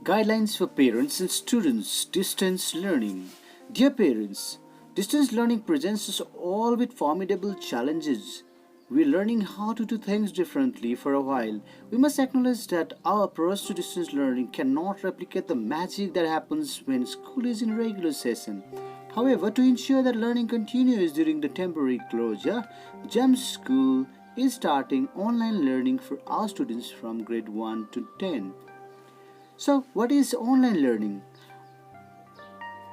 Guidelines for parents and students, distance learning. Dear parents, distance learning presents us all with formidable challenges. We're learning how to do things differently for a while. We must acknowledge that our approach to distance learning cannot replicate the magic that happens when school is in regular session. However, to ensure that learning continues during the temporary closure, GEMS School is starting online learning for our students from grade 1 to 10. So, what is online learning?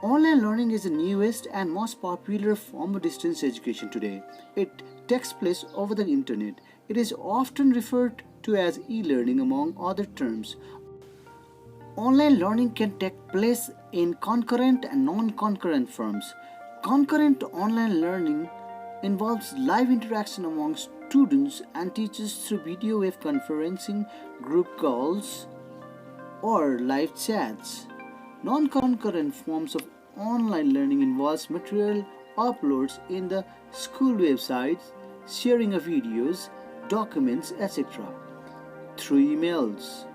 Online learning is the newest and most popular form of distance education today. It takes place over the internet. It is often referred to as e-learning among other terms. Online learning can take place in concurrent and non-concurrent forms. Concurrent online learning involves live interaction among students and teachers through video wave conferencing, group calls, or live chats. Non-concurrent forms of online learning involves material uploads in the school websites, sharing of videos, documents, etc. through emails.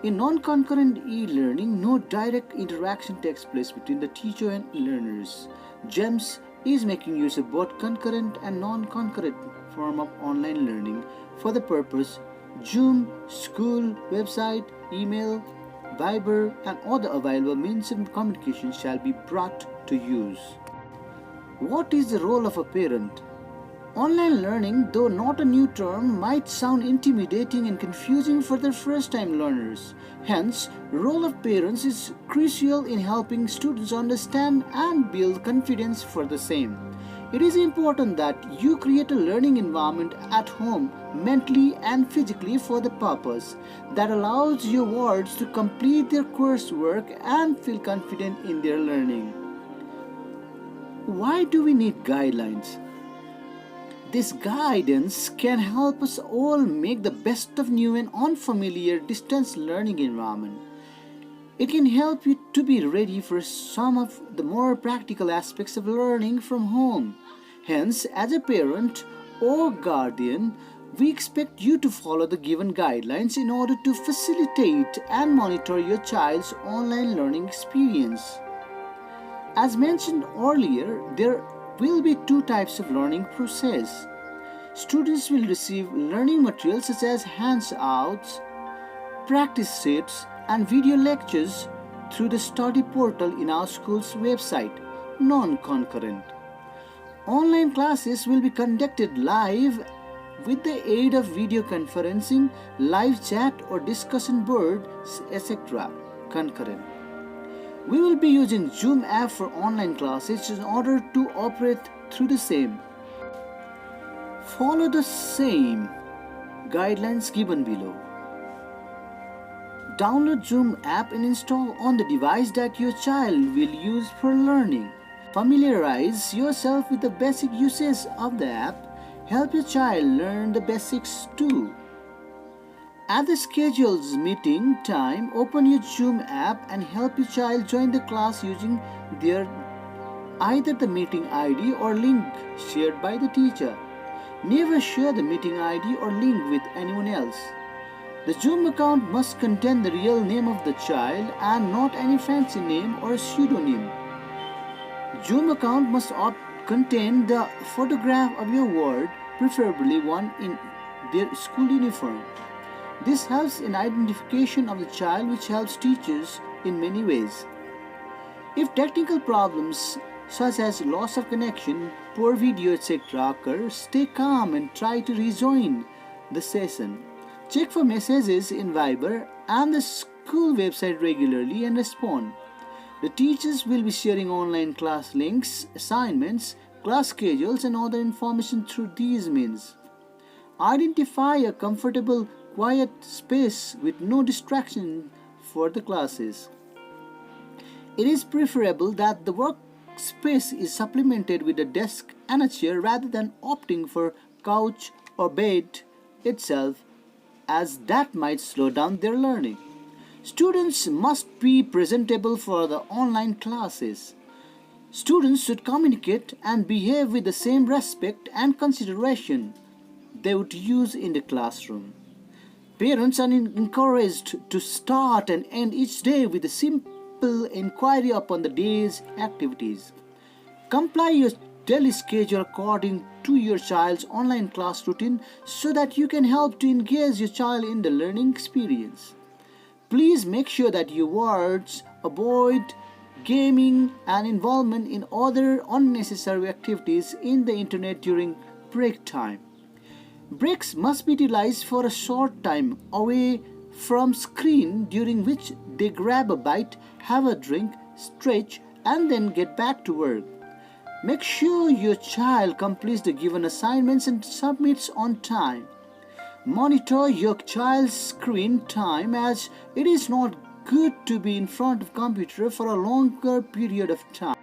In non-concurrent e-learning, no direct interaction takes place between the teacher and learners. GEMS is making use of both concurrent and non-concurrent form of online learning for the purpose. Zoom, school, website, email, Viber, and other available means of communication shall be brought to use. What is the role of a parent? Online learning, though not a new term, might sound intimidating and confusing for the first-time learners. Hence, role of parents is crucial in helping students understand and build confidence for the same. It is important that you create a learning environment at home, mentally and physically, for the purpose that allows your wards to complete their coursework and feel confident in their learning. Why do we need guidelines? This guidance can help us all make the best of new and unfamiliar distance learning environment. It can help you to be ready for some of the more practical aspects of learning from home. Hence, as a parent or guardian, we expect you to follow the given guidelines in order to facilitate and monitor your child's online learning experience. As mentioned earlier, there will be two types of learning process. Students will receive learning materials such as handouts, practice sets, and video lectures through the study portal in our school's website, non-concurrent. Online classes will be conducted live with the aid of video conferencing, live chat or discussion boards, etc. Concurrent. We will be using Zoom app for online classes in order to operate through the same. Follow the same guidelines given below. Download Zoom app and install on the device that your child will use for learning. Familiarize yourself with the basic uses of the app. Help your child learn the basics too. At the scheduled meeting time, open your Zoom app and help your child join the class using either the meeting ID or link shared by the teacher. Never share the meeting ID or link with anyone else. The Zoom account must contain the real name of the child and not any fancy name or pseudonym. Zoom account must contain the photograph of your ward, preferably one in their school uniform. This helps in identification of the child, which helps teachers in many ways. If technical problems such as loss of connection, poor video, etc. occur, stay calm and try to rejoin the session. Check for messages in Viber and the school website regularly and respond. The teachers will be sharing online class links, assignments, class schedules, and other information through these means. Identify a comfortable, quiet space with no distraction for the classes. It is preferable that the workspace is supplemented with a desk and a chair rather than opting for couch or bed itself, as that might slow down their learning. Students must be presentable for the online classes. Students should communicate and behave with the same respect and consideration they would use in the classroom. Parents are encouraged to start and end each day with a simple inquiry upon the day's activities. Comply your daily schedule according to your child's online class routine so that you can help to engage your child in the learning experience. Please make sure that your words avoid gaming and involvement in other unnecessary activities in the internet during break time. Breaks must be utilized for a short time away from screen during which they grab a bite, have a drink, stretch and then get back to work. Make sure your child completes the given assignments and submits on time. Monitor your child's screen time as it is not good to be in front of computer for a longer period of time.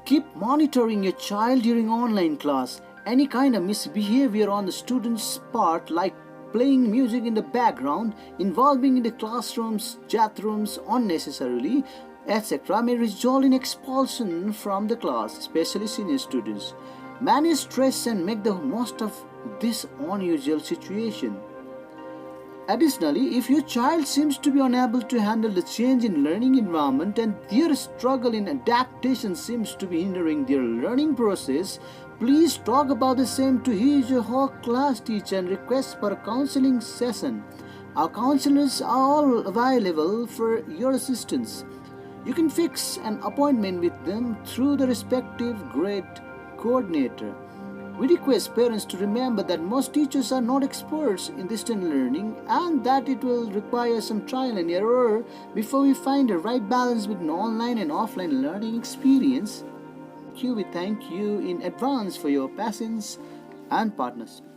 Keep monitoring your child during online class. Any kind of misbehavior on the student's part, like playing music in the background, involving in the classroom's chat rooms unnecessarily, etc., may result in expulsion from the class, especially senior students. Manage stress and make the most of this unusual situation. Additionally, if your child seems to be unable to handle the change in learning environment and their struggle in adaptation seems to be hindering their learning process, please talk about the same to his or her class teacher and request for a counseling session. Our counselors are all available for your assistance. You can fix an appointment with them through the respective grade coordinator. We request parents to remember that most teachers are not experts in distance learning and that it will require some trial and error before we find the right balance between online and offline learning experience. We thank you in advance for your patience and partnership.